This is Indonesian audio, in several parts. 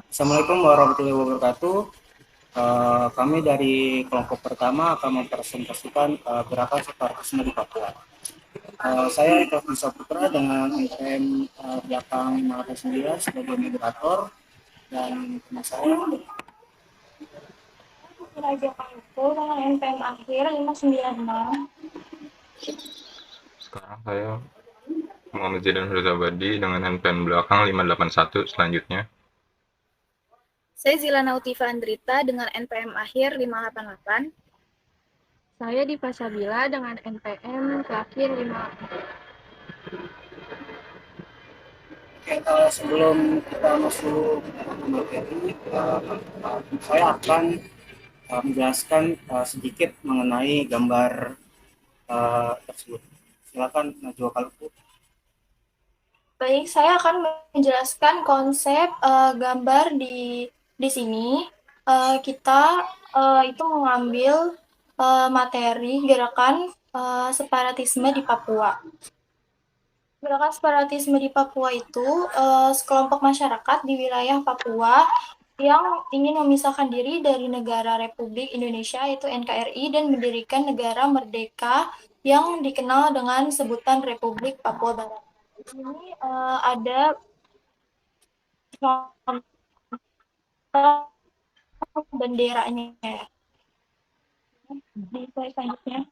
Assalamualaikum warahmatullahi wabarakatuh. Kami dari kelompok pertama akan mempresentasikan gerakan separatisme di Papua. Saya Eka Putra dengan NPM belakang 59 sebagai moderator dan teman saya. Raja Pangku dengan NPM akhir 596. Sekarang saya Muhammad Zidan Hurzabadi dengan NPM belakang 581 selanjutnya. Saya Zila Nautifa Andrita dengan NPM akhir 588. Saya Diva Sabila dengan NPM terakhir 5. Sebelum kita masuk ke materi, saya akan menjelaskan sedikit mengenai gambar tersebut. Silakan Najwa Kalku. Baik, saya akan menjelaskan konsep gambar di sini. Kita itu mengambil materi gerakan separatisme di Papua. Gerakan separatisme di Papua itu sekelompok masyarakat di wilayah Papua yang ingin memisahkan diri dari negara Republik Indonesia yaitu NKRI dan mendirikan negara merdeka yang dikenal dengan sebutan Republik Papua Barat. Di sini ada contoh benderanya di slide selanjutnya.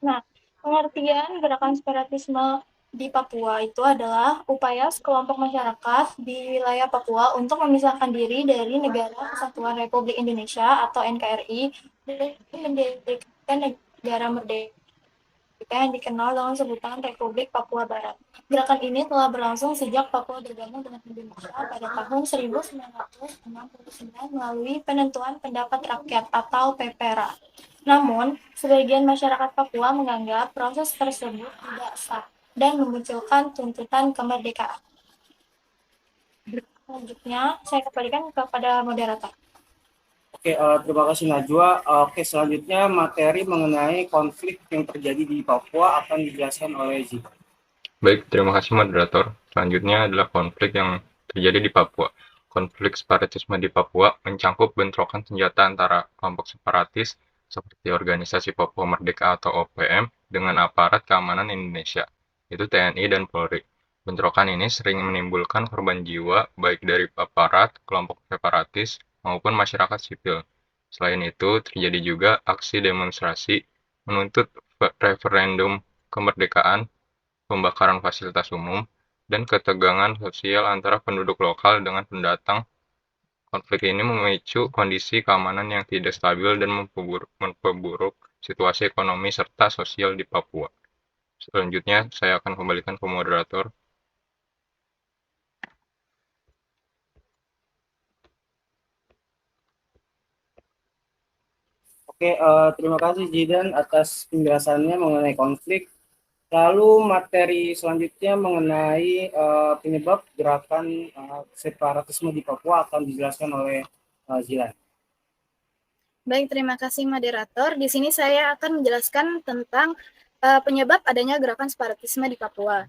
Nah, pengertian gerakan separatisme di Papua itu adalah upaya sekelompok masyarakat di wilayah Papua untuk memisahkan diri dari Negara Kesatuan Republik Indonesia atau NKRI dan mendirikan negara merdeka yang dikenal dengan sebutan Republik Papua Barat. Gerakan ini telah berlangsung sejak Papua bergabung dengan Indonesia pada tahun 1969 melalui penentuan pendapat rakyat atau PPRA. Namun, sebagian masyarakat Papua menganggap proses tersebut tidak sah dan memunculkan tuntutan kemerdekaan. Selanjutnya, saya kembalikan kepada moderator. Oke, terima kasih Najwa. Oke, selanjutnya materi mengenai konflik yang terjadi di Papua akan dijelaskan oleh Zika. Baik, terima kasih moderator. Selanjutnya adalah konflik yang terjadi di Papua. Konflik separatisme di Papua mencangkup bentrokan senjata antara kelompok separatis seperti Organisasi Papua Merdeka atau OPM dengan aparat keamanan Indonesia, yaitu TNI dan Polri. Bentrokan ini sering menimbulkan korban jiwa baik dari aparat, kelompok separatis, maupun masyarakat sipil. Selain itu, terjadi juga aksi demonstrasi menuntut referendum kemerdekaan, pembakaran fasilitas umum, dan ketegangan sosial antara penduduk lokal dengan pendatang. Konflik ini memicu kondisi keamanan yang tidak stabil dan memperburuk situasi ekonomi serta sosial di Papua. Selanjutnya, saya akan kembalikan ke moderator. Oke, terima kasih Zidan atas penjelasannya mengenai konflik. Lalu materi selanjutnya mengenai penyebab gerakan separatisme di Papua akan dijelaskan oleh Zilan. Baik, terima kasih moderator. Di sini saya akan menjelaskan tentang penyebab adanya gerakan separatisme di Papua.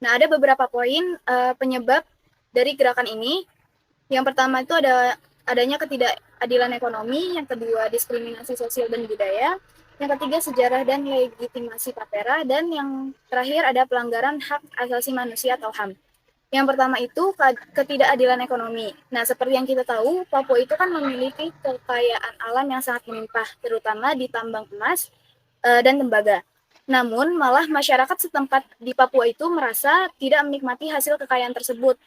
Nah, ada beberapa poin penyebab dari gerakan ini. Yang pertama itu adanya ketidakadilan ekonomi, yang kedua diskriminasi sosial dan budaya, yang ketiga sejarah dan legitimasi Tapera, dan yang terakhir ada pelanggaran hak asasi manusia atau HAM. Yang pertama itu ketidakadilan ekonomi. Nah, seperti yang kita tahu, Papua itu kan memiliki kekayaan alam yang sangat melimpah, terutama di tambang emas dan tembaga. Namun, malah masyarakat setempat di Papua itu merasa tidak menikmati hasil kekayaan tersebut.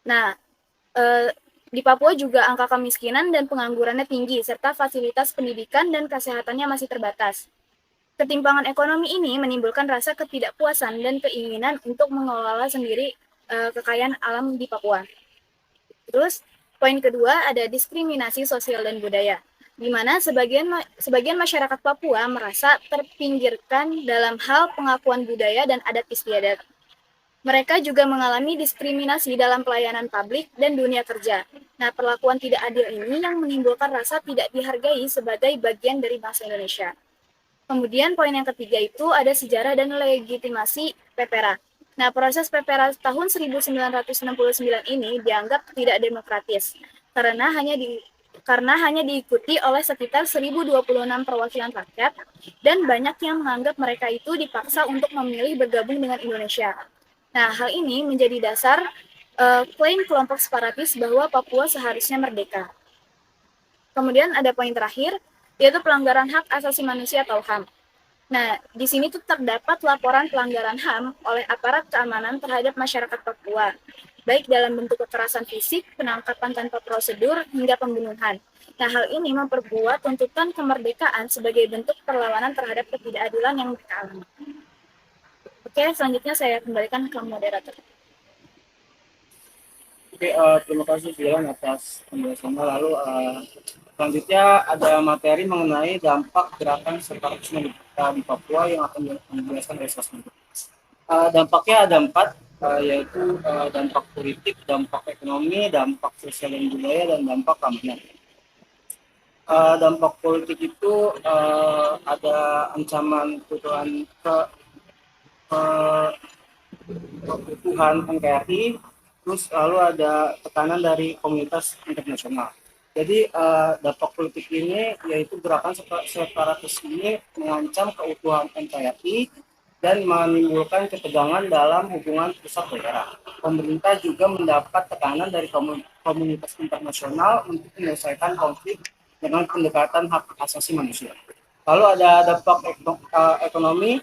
Nah, di Papua juga angka kemiskinan dan penganggurannya tinggi, serta fasilitas pendidikan dan kesehatannya masih terbatas. Ketimpangan ekonomi ini menimbulkan rasa ketidakpuasan dan keinginan untuk mengelola sendiri kekayaan alam di Papua. Terus, poin kedua ada diskriminasi sosial dan budaya, di mana sebagian masyarakat Papua merasa terpinggirkan dalam hal pengakuan budaya dan adat istiadat. Mereka juga mengalami diskriminasi dalam pelayanan publik dan dunia kerja. Nah, perlakuan tidak adil ini yang menimbulkan rasa tidak dihargai sebagai bagian dari bangsa Indonesia. Kemudian poin yang ketiga itu ada sejarah dan legitimasi PPRA. Nah, proses PPRA tahun 1969 ini dianggap tidak demokratis karena hanya diikuti oleh sekitar 1026 perwakilan rakyat dan banyak yang menganggap mereka itu dipaksa untuk memilih bergabung dengan Indonesia. Nah, hal ini menjadi dasar klaim kelompok separatis bahwa Papua seharusnya merdeka. Kemudian ada poin terakhir, yaitu pelanggaran hak asasi manusia atau HAM. Nah, di sini tuh terdapat laporan pelanggaran HAM oleh aparat keamanan terhadap masyarakat Papua, baik dalam bentuk kekerasan fisik, penangkapan tanpa prosedur, hingga pembunuhan. Nah, hal ini memperkuat tuntutan kemerdekaan sebagai bentuk perlawanan terhadap ketidakadilan yang mereka alami. Oke, selanjutnya saya kembalikan ke moderator. Oke, terima kasih Filan atas penjelasannya. Lalu selanjutnya ada materi mengenai dampak gerakan separatisme di Papua yang akan dijelaskan oleh Sasmi. Dampaknya ada 4, yaitu dampak politik, dampak ekonomi, dampak sosial dan budaya, dan dampak keamanan. Dampak politik itu ada ancaman keutuhan keutuhan NKRI, terus lalu ada tekanan dari komunitas internasional. Jadi dampak politik ini yaitu gerakan separatis ini mengancam keutuhan NKRI dan menimbulkan ketegangan dalam hubungan pusat daerah. Pemerintah juga mendapat tekanan dari komunitas internasional untuk menyelesaikan konflik dengan pendekatan hak asasi manusia. Lalu ada dampak ekonomi.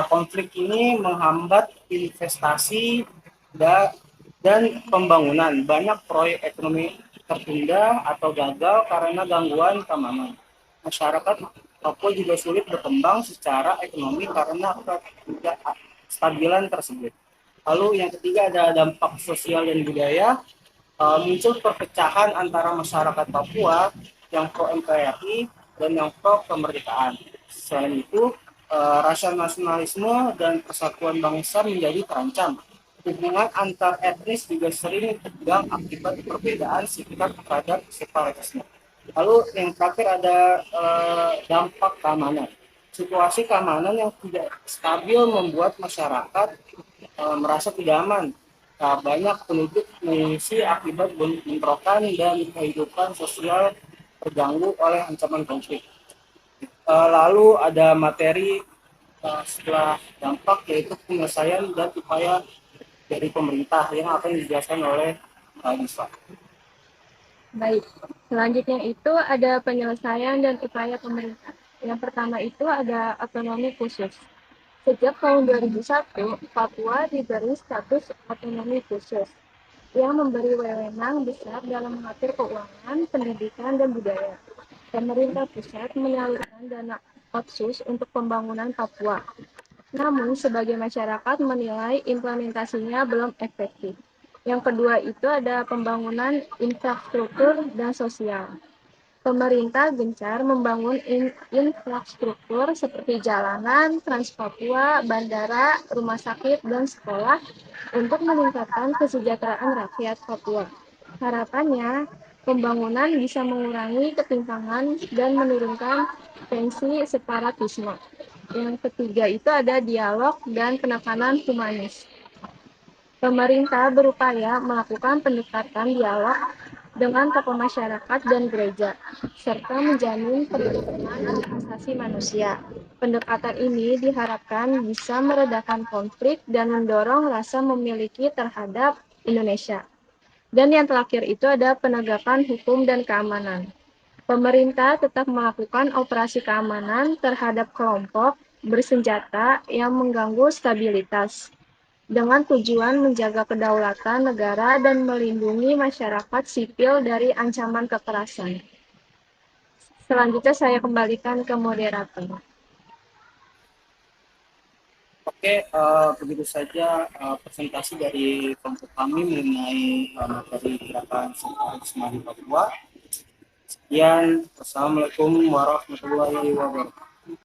Konflik ini menghambat investasi dan pembangunan. Banyak proyek ekonomi tertunda atau gagal karena gangguan keamanan. Masyarakat Papua juga sulit berkembang secara ekonomi karena ketidakstabilan tersebut. Lalu yang ketiga ada dampak sosial dan budaya. Muncul perpecahan antara masyarakat Papua yang pro NKRI dan yang pro kemerdekaan. Selain itu, rasa nasionalisme dan persatuan bangsa menjadi terancam. Hubungan antar etnis juga sering tegang akibat perbedaan sikap terhadap separatisme. Lalu yang terakhir ada dampak keamanan. Situasi keamanan yang tidak stabil membuat masyarakat merasa tidak aman. Banyak penduduk mengungsi akibat bentrokan dan kehidupan sosial terganggu oleh ancaman konflik. Lalu ada materi setelah dampak, yaitu penyelesaian dan upaya dari pemerintah yang akan dijelaskan oleh Nisa. Baik, selanjutnya itu ada penyelesaian dan upaya pemerintah. Yang pertama itu ada otonomi khusus. Sejak tahun 2001, Papua diberi status otonomi khusus yang memberi wewenang besar dalam mengatur keuangan, pendidikan, dan budaya. Pemerintah pusat menyalurkan dana otsus untuk pembangunan Papua. Namun, sebagai masyarakat menilai implementasinya belum efektif. Yang kedua itu ada pembangunan infrastruktur dan sosial. Pemerintah gencar membangun infrastruktur seperti jalanan, Trans Papua, bandara, rumah sakit, dan sekolah untuk meningkatkan kesejahteraan rakyat Papua. Harapannya, pembangunan bisa mengurangi ketimpangan dan menurunkan tensi separatisme. Yang ketiga itu ada dialog dan penekanan humanis. Pemerintah berupaya melakukan pendekatan dialog dengan tokoh masyarakat dan gereja, serta menjamin perlindungan hak asasi manusia. Pendekatan ini diharapkan bisa meredakan konflik dan mendorong rasa memiliki terhadap Indonesia. Dan yang terakhir itu ada penegakan hukum dan keamanan. Pemerintah tetap melakukan operasi keamanan terhadap kelompok bersenjata yang mengganggu stabilitas, dengan tujuan menjaga kedaulatan negara dan melindungi masyarakat sipil dari ancaman kekerasan. Selanjutnya saya kembalikan ke moderator. Oke, begitu saja presentasi dari kelompok kami mengenai materi gerakan separatisme di Papua. Sekian, wassalamualaikum warahmatullahi wabarakatuh.